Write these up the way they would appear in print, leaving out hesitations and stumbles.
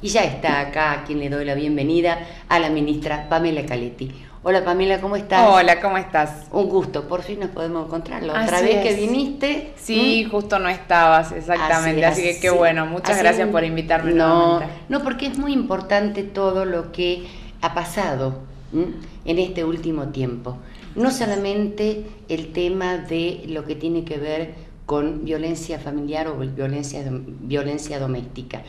Y ya está acá a quien le doy la bienvenida, a la ministra Pamela Caletti. Hola Pamela, ¿cómo estás? Hola, ¿cómo estás? Un gusto, por fin nos podemos encontrar. La otra Así vez que es. viniste. Sí, justo no estabas, exactamente. Así que qué bueno, muchas gracias por invitarme nuevamente. No, porque es muy importante todo lo que ha pasado en este último tiempo. No solamente el tema de lo que tiene que ver con violencia familiar o violencia doméstica.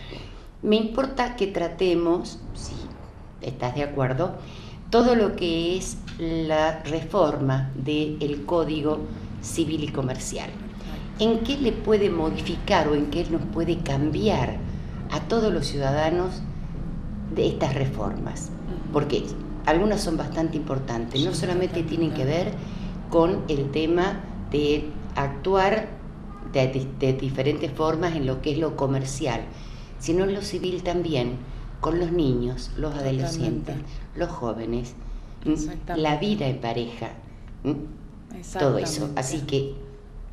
Me importa que tratemos, si estás de acuerdo, todo lo que es la reforma del Código Civil y Comercial. ¿En qué le puede modificar o en qué nos puede cambiar a todos los ciudadanos de estas reformas? Porque algunas son bastante importantes, no solamente tienen que ver con el tema de actuar de diferentes formas en lo que es lo comercial, sino en lo civil también, con los niños, los adolescentes, los jóvenes, la vida en pareja, todo eso. Así que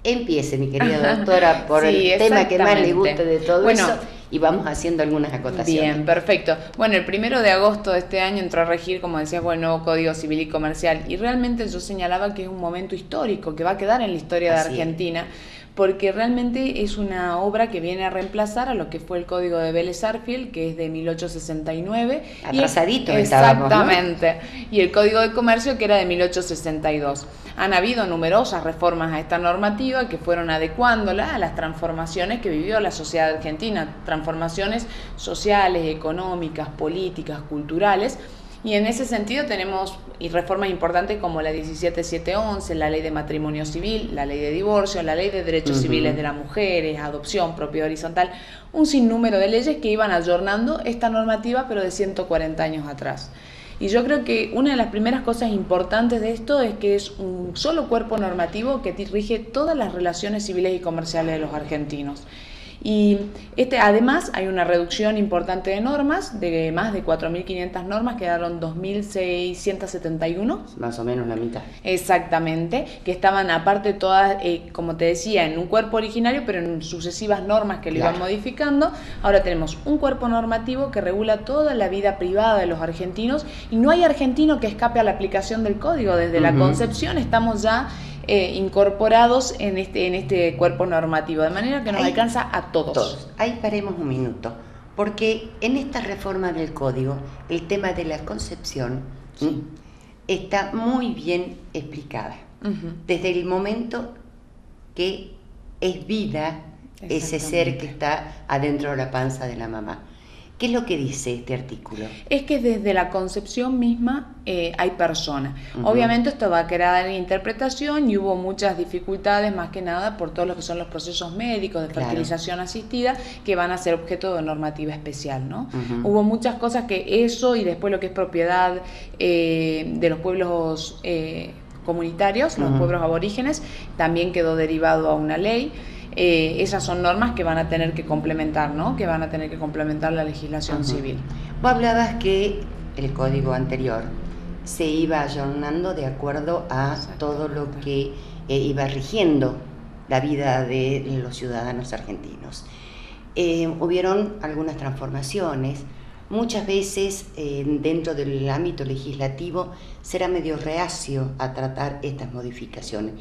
empiece, mi querida doctora, por el tema que más le guste de todo eso, y vamos haciendo algunas acotaciones. Bien, perfecto. Bueno, el 1 de agosto de este año entró a regir, como decías, el nuevo Código Civil y Comercial, y realmente yo señalaba que es un momento histórico, que va a quedar en la historia de Argentina, porque realmente es una obra que viene a reemplazar a lo que fue el Código de Vélez Sarsfield, que es de 1869. Atrasadito estábamos, ¿no? Exactamente. ¿No? Y el Código de Comercio, que era de 1862. Han habido numerosas reformas a esta normativa que fueron adecuándola a las transformaciones que vivió la sociedad argentina, transformaciones sociales, económicas, políticas, culturales. Y en ese sentido tenemos reformas importantes como la 17711, la ley de matrimonio civil, la ley de divorcio, la ley de derechos civiles de las mujeres, adopción, propiedad horizontal, un sinnúmero de leyes que iban ayornando esta normativa, pero de 140 años atrás. Y yo creo que una de las primeras cosas importantes de esto es que es un solo cuerpo normativo que rige todas las relaciones civiles y comerciales de los argentinos. Y además hay una reducción importante de normas, de más de 4.500 normas, quedaron 2.671. Más o menos la mitad. Exactamente, que estaban aparte todas, como te decía, en un cuerpo originario, pero en sucesivas normas que lo iban modificando. Ahora tenemos un cuerpo normativo que regula toda la vida privada de los argentinos, y no hay argentino que escape a la aplicación del código. Desde la concepción estamos ya incorporados en este cuerpo normativo, de manera que nos alcanza a todos. Ahí paremos un minuto, porque en esta reforma del código el tema de la concepción está muy bien explicada, desde el momento que es vida ese ser que está adentro de la panza de la mamá. ¿Qué es lo que dice este artículo? Es que desde la concepción misma hay persona. Obviamente esto va a quedar en interpretación, y hubo muchas dificultades, más que nada por todo lo que son los procesos médicos de fertilización asistida, que van a ser objeto de normativa especial, ¿no? Hubo muchas cosas que eso, y después lo que es propiedad de los pueblos comunitarios, los pueblos aborígenes, también quedó derivado a una ley. Esas son normas que van a tener que complementar, ¿no? Que van a tener que complementar la legislación civil. Vos hablabas que el código anterior se iba ayornando de acuerdo a todo lo que iba rigiendo la vida de los ciudadanos argentinos. Hubieron algunas transformaciones. Muchas veces dentro del ámbito legislativo será medio reacio a tratar estas modificaciones.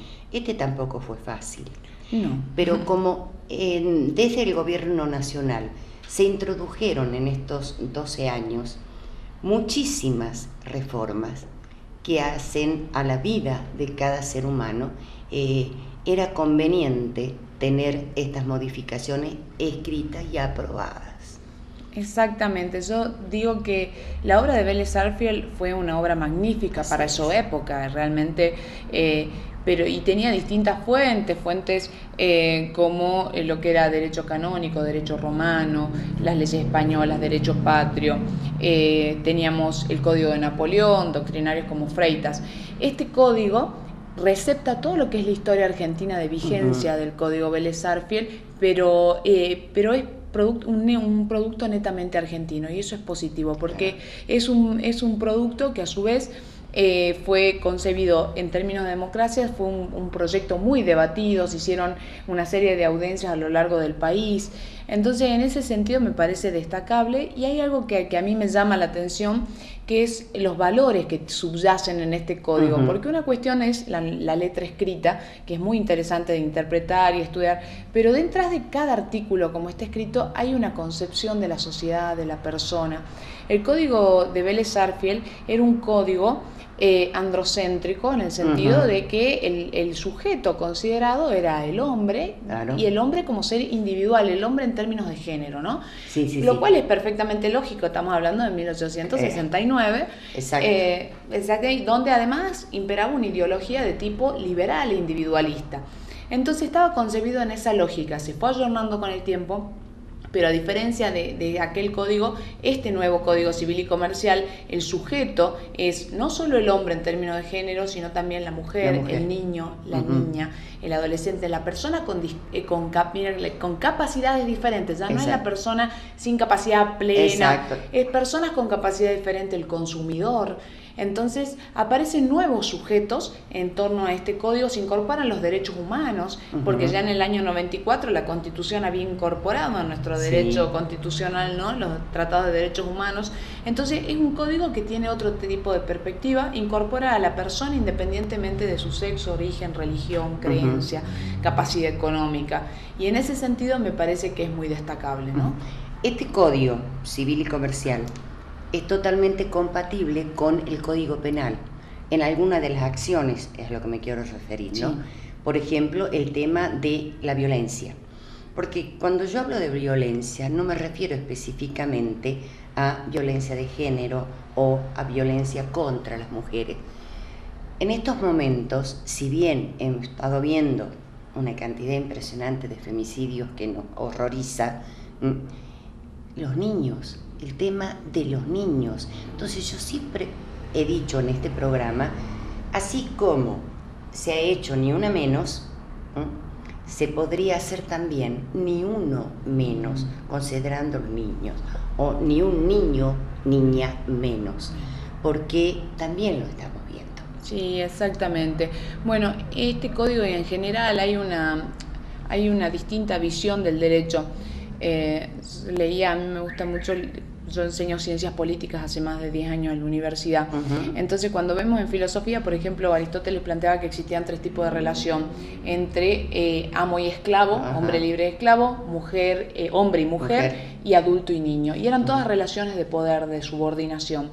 Tampoco fue fácil. No. Pero como desde el gobierno nacional se introdujeron en estos 12 años muchísimas reformas que hacen a la vida de cada ser humano, era conveniente tener estas modificaciones escritas y aprobadas. Exactamente, yo digo que la obra de Vélez Sarsfield fue una obra magnífica para su época, realmente, y tenía distintas fuentes como lo que era derecho canónico, derecho romano, las leyes españolas, derecho patrio, teníamos el Código de Napoleón, doctrinarios como Freitas. Este código recepta todo lo que es la historia argentina de vigencia del Código Vélez Sarsfield, pero es un producto netamente argentino, y eso es positivo, porque es un producto que a su vez fue concebido en términos de democracia, fue un proyecto muy debatido, se hicieron una serie de audiencias a lo largo del país, Entonces, en ese sentido me parece destacable, y hay algo que a mí me llama la atención, que es los valores que subyacen en este código, porque una cuestión es la letra escrita, que es muy interesante de interpretar y estudiar, pero detrás de cada artículo, como está escrito, hay una concepción de la sociedad, de la persona. El código de Vélez Sarsfield era un código androcéntrico, en el sentido de que el sujeto considerado era el hombre, claro, y el hombre como ser individual, el hombre en términos de género, ¿no? Sí, Lo cual es perfectamente lógico, estamos hablando de 1869, exacto, donde además imperaba una ideología de tipo liberal e individualista. Entonces estaba concebido en esa lógica, se fue ayornando con el tiempo. Pero a diferencia de aquel código, este nuevo Código Civil y Comercial, el sujeto es no solo el hombre en términos de género, sino también la mujer, el niño, la niña, el adolescente, la persona con capacidades diferentes. Ya no es la persona sin capacidad plena, es personas con capacidad diferente, el consumidor. Entonces aparecen nuevos sujetos en torno a este código, se incorporan los derechos humanos, porque ya en el año 94 la Constitución había incorporado a nuestro derecho constitucional, ¿no?, los tratados de derechos humanos. Entonces es un código que tiene otro tipo de perspectiva, incorpora a la persona independientemente de su sexo, origen, religión, creencia, capacidad económica, y en ese sentido me parece que es muy destacable, ¿no? Este Código Civil y Comercial es totalmente compatible con el Código Penal en alguna de las acciones, es a lo que me quiero referir, ¿no? Sí. Por ejemplo, el tema de la violencia, porque cuando yo hablo de violencia no me refiero específicamente a violencia de género o a violencia contra las mujeres. En estos momentos, si bien hemos estado viendo una cantidad impresionante de femicidios que nos horroriza, los niños, el tema de los niños. Entonces yo siempre he dicho en este programa, así como se ha hecho ni una menos, se podría hacer también ni uno menos, considerando los niños, o ni un niño, niña menos, porque también lo estamos viendo. Sí, exactamente. Bueno, este código en general hay una distinta visión del derecho. Leía, a mí me gusta mucho, yo enseño ciencias políticas hace más de 10 años en la universidad. Entonces cuando vemos en filosofía, por ejemplo, Aristóteles planteaba que existían 3 tipos de relación entre amo y esclavo, hombre libre y esclavo, mujer, hombre y mujer, y adulto y niño, y eran todas relaciones de poder, de subordinación.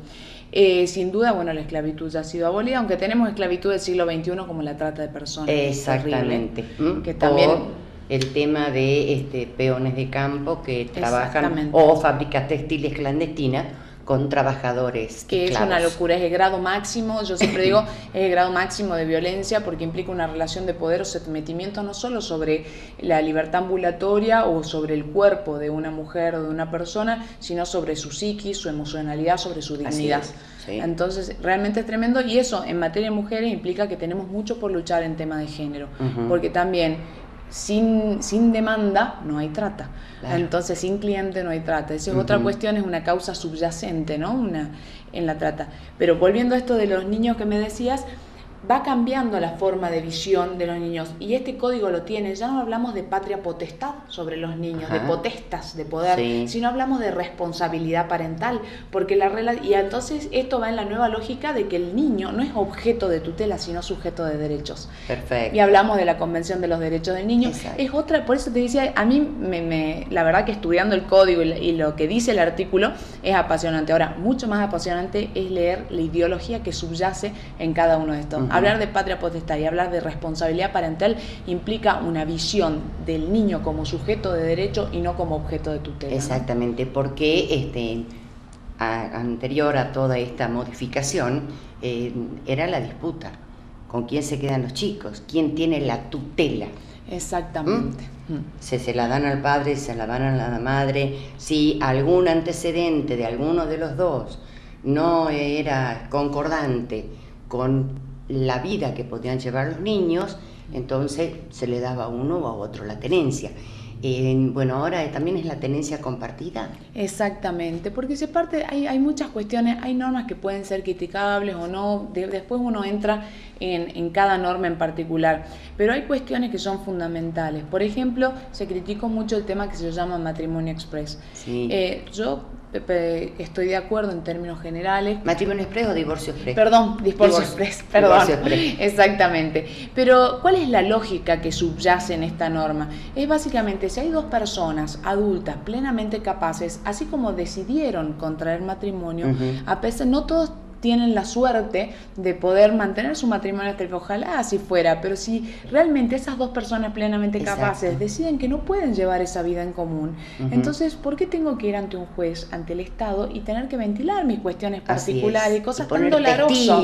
Sin duda, bueno, la esclavitud ya ha sido abolida, aunque tenemos esclavitud del siglo XXI como la trata de personas. Exactamente. Que también el tema de peones de campo que trabajan, o fábricas textiles clandestinas con trabajadores que esclavos. Es una locura, es el grado máximo, yo siempre digo, es el grado máximo de violencia, porque implica una relación de poder o sometimiento no solo sobre la libertad ambulatoria o sobre el cuerpo de una mujer o de una persona, sino sobre su psiquis, su emocionalidad, sobre su dignidad. Sí. Entonces realmente es tremendo, y eso en materia de mujeres implica que tenemos mucho por luchar en tema de género, porque también sin demanda no hay trata, entonces sin cliente no hay trata. Esa es otra cuestión, es una causa subyacente, ¿no?, en la trata. Pero volviendo a esto de los niños que me decías, va cambiando la forma de visión de los niños, y este código lo tiene. Ya no hablamos de patria potestad sobre los niños, de potestas, de poder, sino hablamos de responsabilidad parental, porque y entonces esto va en la nueva lógica de que el niño no es objeto de tutela, sino sujeto de derechos. Perfecto. Y hablamos de la Convención de los Derechos del Niño. Exacto. Es otra, por eso te decía, a mí la verdad que estudiando el código y lo que dice el artículo es apasionante. Ahora, mucho más apasionante es leer la ideología que subyace en cada uno de estos. Hablar de patria potestad y hablar de responsabilidad parental implica una visión del niño como sujeto de derecho y no como objeto de tutela. Exactamente, ¿no? Porque anterior a toda esta modificación era la disputa. ¿Con quién se quedan los chicos? ¿Quién tiene la tutela? Exactamente. Si se la dan al padre, se la dan a la madre. Si algún antecedente de alguno de los dos no era concordante con la vida que podían llevar los niños, entonces se le daba a uno o a otro la tenencia. bueno, ahora también es la tenencia compartida. Exactamente, porque se parte, hay muchas cuestiones, hay normas que pueden ser criticables o no, después uno entra en cada norma en particular, pero hay cuestiones que son fundamentales. Por ejemplo, se criticó mucho el tema que se llama matrimonio express. Sí. Yo estoy de acuerdo en términos generales. ¿Matrimonio express o divorcio express? Perdón, divorcio express, perdón. Divorcio express. Exactamente. Pero, ¿cuál es la lógica que subyace en esta norma? Es básicamente, si hay dos personas adultas plenamente capaces, así como decidieron contraer matrimonio, a pesar, no todos tienen la suerte de poder mantener su matrimonio hasta el, ojalá así fuera, pero si realmente esas dos personas plenamente capaces deciden que no pueden llevar esa vida en común, entonces, ¿por qué tengo que ir ante un juez, ante el Estado, y tener que ventilar mis cuestiones particulares y cosas tan dolorosas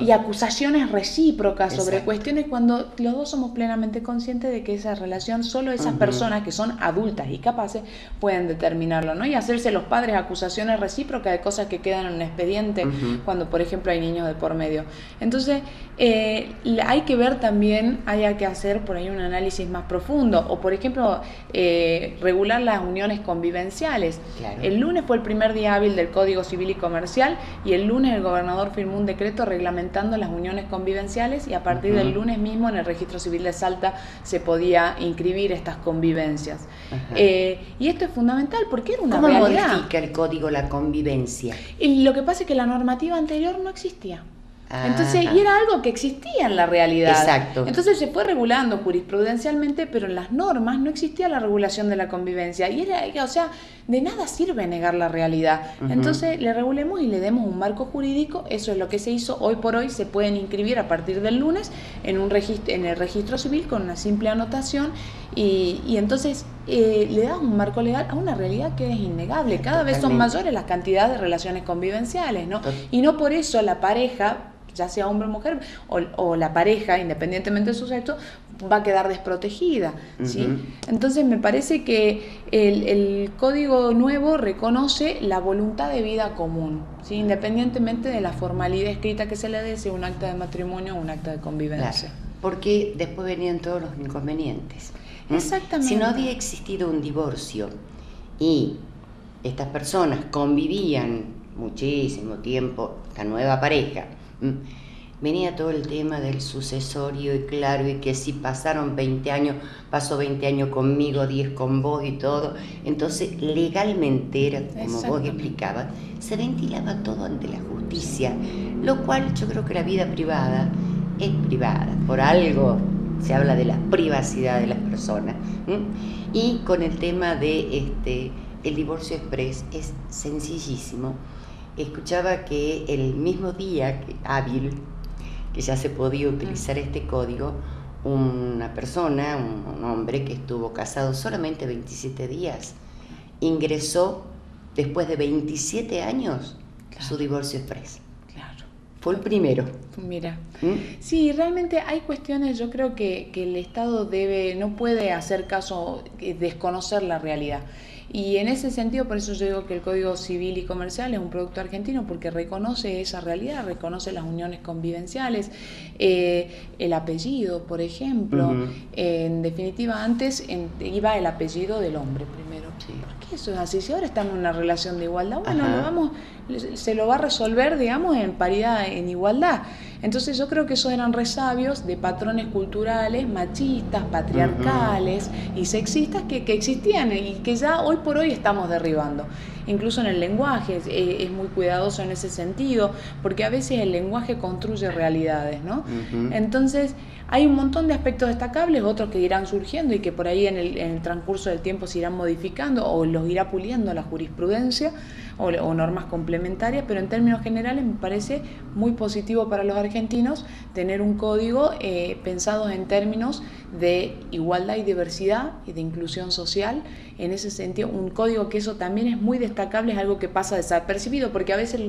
y acusaciones recíprocas sobre cuestiones cuando los dos somos plenamente conscientes de que esa relación solo esas personas que son adultas y capaces pueden determinarlo, ¿no? Y hacerse los padres acusaciones recíprocas de cosas que quedan en un expediente cuando, por ejemplo, hay niños de por medio. Entonces, hay que ver también, hay que hacer por ahí un análisis más profundo, o por ejemplo, regular las uniones convivenciales. Claro. El lunes fue el primer día hábil del Código Civil y Comercial, y el lunes el gobernador firmó un decreto reglamentando las uniones convivenciales, y a partir del lunes mismo en el Registro Civil de Salta se podía inscribir estas convivencias. Y esto es fundamental porque era una realidad. ¿Cómo modifica el código la convivencia? Y lo que pasa es que la normativa anterior no existía. Entonces, y era algo que existía en la realidad. Exacto. Entonces se fue regulando jurisprudencialmente, pero en las normas no existía la regulación de la convivencia. Y era, o sea, de nada sirve negar la realidad. Entonces le regulemos y le demos un marco jurídico. Eso es lo que se hizo. Hoy por hoy se pueden inscribir a partir del lunes en el registro civil con una simple anotación. Y entonces le da un marco legal a una realidad que es innegable. Cada vez son mayores las cantidades de relaciones convivenciales, ¿no? Y no por eso la pareja, ya sea hombre o mujer, o la pareja, independientemente de su sexo, va a quedar desprotegida, ¿sí? Entonces me parece que el código nuevo reconoce la voluntad de vida común, ¿sí? Independientemente de la formalidad escrita que se le dé, sea un acta de matrimonio o un acta de convivencia. Claro, porque después venían todos los inconvenientes. Exactamente. Si no había existido un divorcio y estas personas convivían muchísimo tiempo, la nueva pareja, venía todo el tema del sucesorio y claro, y que si pasaron 20 años, pasó 20 años conmigo, 10 con vos y todo, entonces legalmente era como vos explicabas, se ventilaba todo ante la justicia, lo cual yo creo que la vida privada es privada, por algo se habla de la privacidad de las personas, y con el tema de el divorcio express es sencillísimo. Escuchaba que el mismo día hábil que ya se podía utilizar este código, una persona, un hombre que estuvo casado solamente 27 días, ingresó después de 27 años su divorcio express. Claro. Fue el primero. Mira, sí, realmente hay cuestiones, yo creo que el Estado no puede hacer caso, desconocer la realidad. Y en ese sentido, por eso yo digo que el Código Civil y Comercial es un producto argentino, porque reconoce esa realidad, reconoce las uniones convivenciales, el apellido, por ejemplo. En definitiva, antes iba el apellido del hombre primero. Sí. ¿Por qué eso es así? Si ahora estamos en una relación de igualdad, bueno, se lo va a resolver, digamos, en paridad, en igualdad. Entonces yo creo que esos eran resabios de patrones culturales machistas, patriarcales y sexistas que existían y que ya hoy por hoy estamos derribando. Incluso en el lenguaje es muy cuidadoso en ese sentido, porque a veces el lenguaje construye realidades, ¿no? Entonces hay un montón de aspectos destacables, otros que irán surgiendo y que por ahí en el transcurso del tiempo se irán modificando o los irá puliendo la jurisprudencia o normas complementarias, pero en términos generales me parece muy positivo para los argentinos tener un código pensado en términos de igualdad y diversidad y de inclusión social en ese sentido un código que eso también es muy destacable, es algo que pasa desapercibido, porque a veces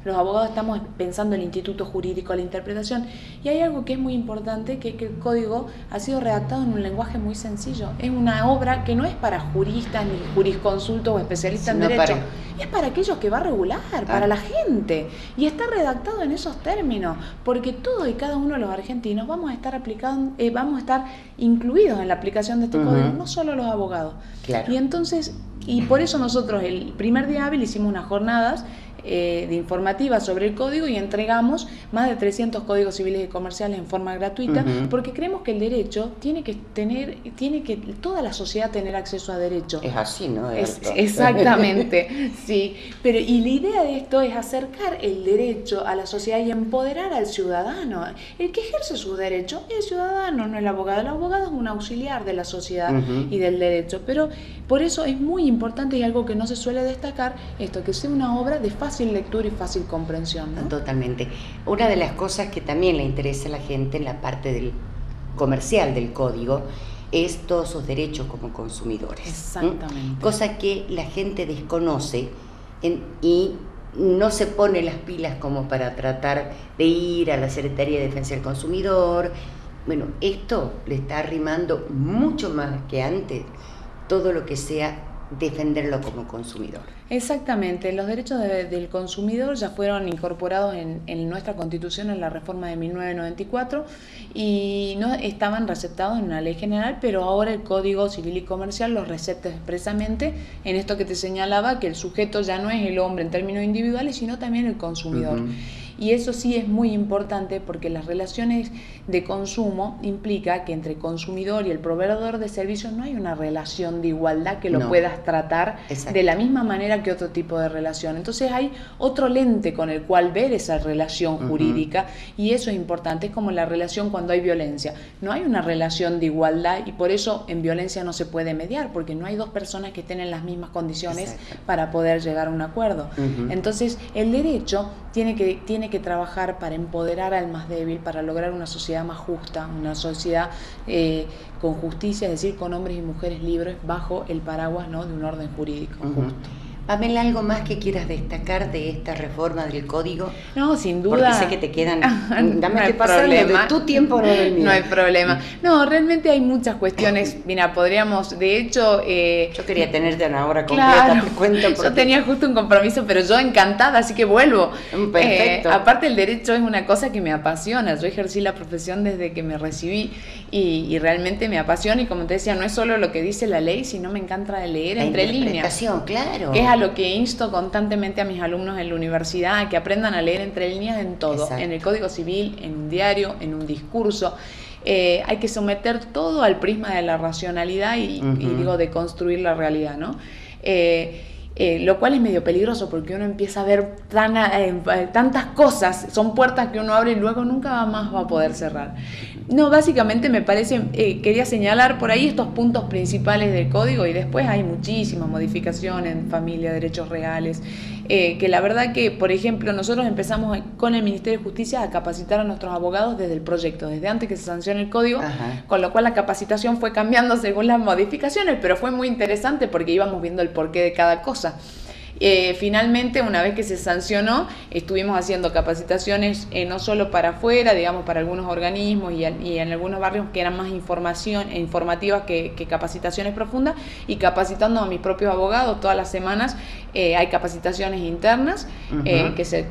los abogados estamos pensando en el instituto jurídico, la interpretación, y hay algo que es muy importante, que el código ha sido redactado en un lenguaje muy sencillo. Es una obra que no es para juristas, ni jurisconsultos o especialistas en derecho, es para aquellos que va a regular, para la gente, y está redactado en esos términos, porque todos y cada uno de los argentinos vamos a estar aplicando, vamos a estar incluidos en la aplicación de este código, no solo los abogados. Claro. Y entonces, y por eso nosotros el primer día hábil hicimos unas jornadas de informativa sobre el código y entregamos más de 300 códigos civiles y comerciales en forma gratuita, porque creemos que el derecho tiene que toda la sociedad tener acceso a derecho. Es así, ¿no? Exactamente, sí. Pero y la idea de esto es acercar el derecho a la sociedad y empoderar al ciudadano. El que ejerce sus derechos es el ciudadano, no el abogado. El abogado es un auxiliar de la sociedad y del derecho. Pero por eso es muy importante, y algo que no se suele destacar, esto, que sea una obra de fácil lectura y fácil comprensión, ¿no? Totalmente. Una de las cosas que también le interesa a la gente en la parte del comercial del código es todos sus derechos como consumidores. Exactamente. Cosa que la gente desconoce y no se pone las pilas como para tratar de ir a la Secretaría de Defensa del Consumidor. Bueno, esto le está arrimando mucho más que antes todo lo que sea defenderlo como consumidor. Exactamente, los derechos del consumidor ya fueron incorporados en nuestra Constitución en la reforma de 1994 y no estaban receptados en una ley general, pero ahora el Código Civil y Comercial los recepta expresamente en esto que te señalaba, que el sujeto ya no es el hombre en términos individuales, sino también el consumidor. Y eso sí es muy importante, porque las relaciones de consumo implica que entre el consumidor y el proveedor de servicios no hay una relación de igualdad que lo puedas tratar de la misma manera que otro tipo de relación. Entonces hay otro lente con el cual ver esa relación jurídica, y eso es importante. Es como la relación cuando hay violencia. No hay una relación de igualdad, y por eso en violencia no se puede mediar, porque no hay dos personas que estén en las mismas condiciones para poder llegar a un acuerdo. Entonces el derecho tiene que trabajar para empoderar al más débil, para lograr una sociedad más justa, una sociedad con justicia, es decir, con hombres y mujeres libres bajo el paraguas, ¿no?, de un orden jurídico justo. Pamela, ¿algo más que quieras destacar de esta reforma del código? No, sin duda. Porque sé que te quedan... Dame que pasar de tu tiempo, no del mío. No hay problema. No, realmente hay muchas cuestiones. Mira, podríamos, de hecho... yo quería tenerte una hora completa, claro, te cuento. Yo tenía justo un compromiso, pero yo encantada, así que vuelvo. Perfecto. Aparte, el derecho es una cosa que me apasiona. Yo ejercí la profesión desde que me recibí y realmente me apasiona. Y como te decía, no es solo lo que dice la ley, sino me encanta leer la entre líneas. Claro. Que es a lo que insto constantemente a mis alumnos en la universidad, a que aprendan a leer entre líneas en todo. Exacto. En el Código Civil, en un diario, en un discurso. Hay que someter todo al prisma de la racionalidad y digo, de construir la realidad, ¿no? Lo cual es medio peligroso, porque uno empieza a ver tantas cosas, son puertas que uno abre y luego nunca más va a poder cerrar. No, básicamente me parece, quería señalar por ahí estos puntos principales del código, y después hay muchísimas modificaciones en familia, derechos reales, que la verdad que, por ejemplo, nosotros empezamos con el Ministerio de Justicia a capacitar a nuestros abogados desde el proyecto, desde antes que se sancione el código, con lo cual la capacitación fue cambiando según las modificaciones, pero fue muy interesante porque íbamos viendo el porqué de cada cosa. Finalmente, una vez que se sancionó, estuvimos haciendo capacitaciones no solo para afuera, digamos, para algunos organismos y en algunos barrios que eran más informativas que capacitaciones profundas, y capacitando a mis propios abogados todas las semanas. Hay capacitaciones internas,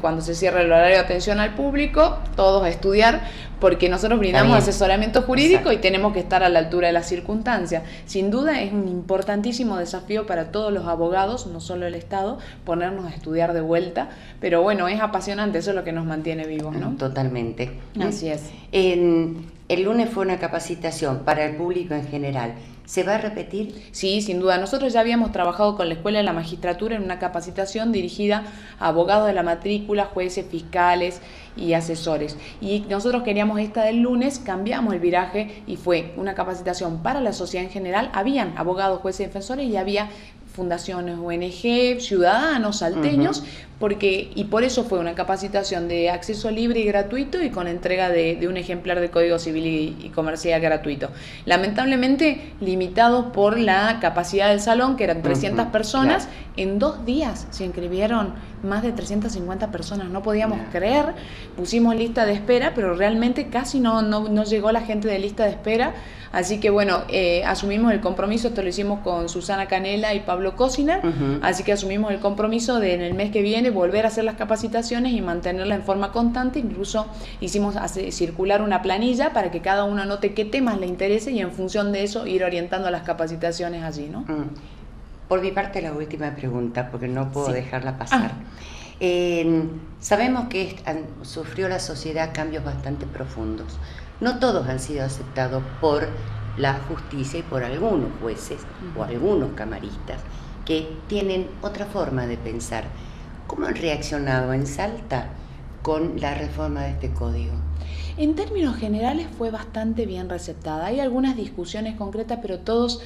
cuando se cierra el horario de atención al público, todos a estudiar, porque nosotros brindamos asesoramiento jurídico y tenemos que estar a la altura de las circunstancias. Sin duda es un importantísimo desafío para todos los abogados, no solo el Estado, ponernos a estudiar de vuelta, pero bueno, es apasionante, eso es lo que nos mantiene vivos, ¿no? Totalmente. Así es. El lunes fue una capacitación para el público en general. ¿Se va a repetir? Sí, sin duda. Nosotros ya habíamos trabajado con la Escuela de la Magistratura en una capacitación dirigida a abogados de la matrícula, jueces, fiscales y asesores. Y nosotros queríamos esta del lunes, cambiamos el viraje y fue una capacitación para la sociedad en general. Habían abogados, jueces y defensores, y había fundaciones, ONG, ciudadanos salteños, y por eso fue una capacitación de acceso libre y gratuito y con entrega de un ejemplar de Código Civil y Comercial gratuito. Lamentablemente limitados por la capacidad del salón, que eran 300 personas, claro. En 2 días se inscribieron más de 350 personas, no podíamos creer, pusimos lista de espera, pero realmente casi no llegó la gente de lista de espera, así que bueno, asumimos el compromiso, esto lo hicimos con Susana Canela y Pablo Cosiner, así que asumimos el compromiso de en el mes que viene volver a hacer las capacitaciones y mantenerla en forma constante, incluso hicimos circular una planilla para que cada uno anote qué temas le interese y en función de eso ir orientando las capacitaciones allí, ¿no? Por mi parte, la última pregunta, porque no puedo dejarla pasar. Sabemos que sufrió la sociedad cambios bastante profundos. No todos han sido aceptados por la justicia y por algunos jueces o algunos camaristas que tienen otra forma de pensar. ¿Cómo han reaccionado en Salta con la reforma de este código? En términos generales fue bastante bien receptada. Hay algunas discusiones concretas, pero todos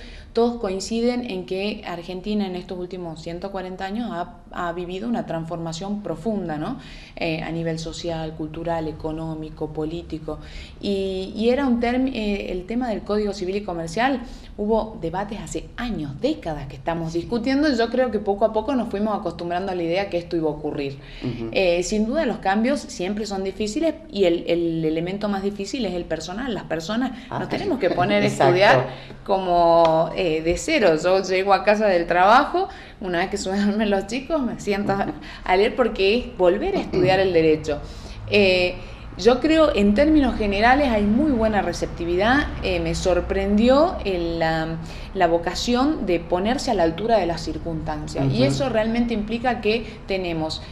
coinciden en que Argentina en estos últimos 140 años ha vivido una transformación profunda, ¿no? A nivel social, cultural, económico, político. Y era el tema del Código Civil y Comercial. Hubo debates hace años, décadas que estamos discutiendo, y yo creo que poco a poco nos fuimos acostumbrando a la idea que esto iba a ocurrir. Sin duda los cambios siempre son difíciles y el elemento más difícil es el personal. Las personas nos tenemos que poner a estudiar como de cero. Yo llego a casa del trabajo, una vez que suenan los chicos, me siento a leer porque es volver a estudiar el derecho. Yo creo, en términos generales, hay muy buena receptividad. Me sorprendió la vocación de ponerse a la altura de las circunstancias. Y eso realmente implica que tenemos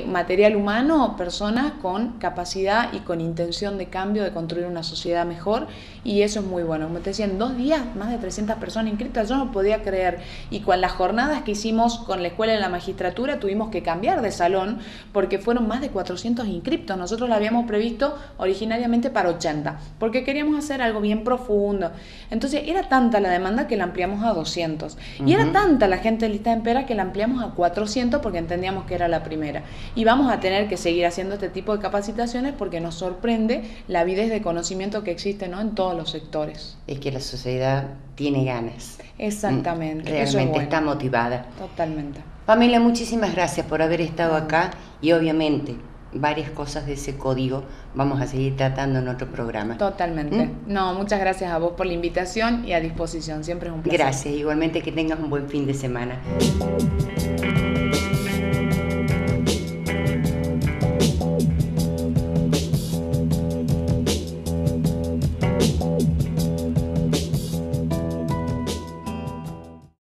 material humano, personas con capacidad y con intención de cambio, de construir una sociedad mejor. Y eso es muy bueno. Como te decía, en 2 días, más de 300 personas inscritas, yo no podía creer. Y con las jornadas que hicimos con la Escuela de la Magistratura, tuvimos que cambiar de salón porque fueron más de 400 inscriptos. Nosotros la habíamos previsto originariamente para 80, porque queríamos hacer algo bien profundo. Entonces era tanta la demanda que la ampliamos a 200. Y era tanta la gente de lista de espera que la ampliamos a 400 porque entendíamos que era la primera. Y vamos a tener que seguir haciendo este tipo de capacitaciones porque nos sorprende la avidez de conocimiento que existe, ¿no?, en todos los sectores. Es que la sociedad tiene ganas. Exactamente. Realmente eso es bueno. Está motivada. Totalmente. Pamela, muchísimas gracias por haber estado acá y obviamente varias cosas de ese código vamos a seguir tratando en otro programa. Totalmente. No, muchas gracias a vos por la invitación y a disposición. Siempre es un placer. Gracias. Igualmente que tengas un buen fin de semana.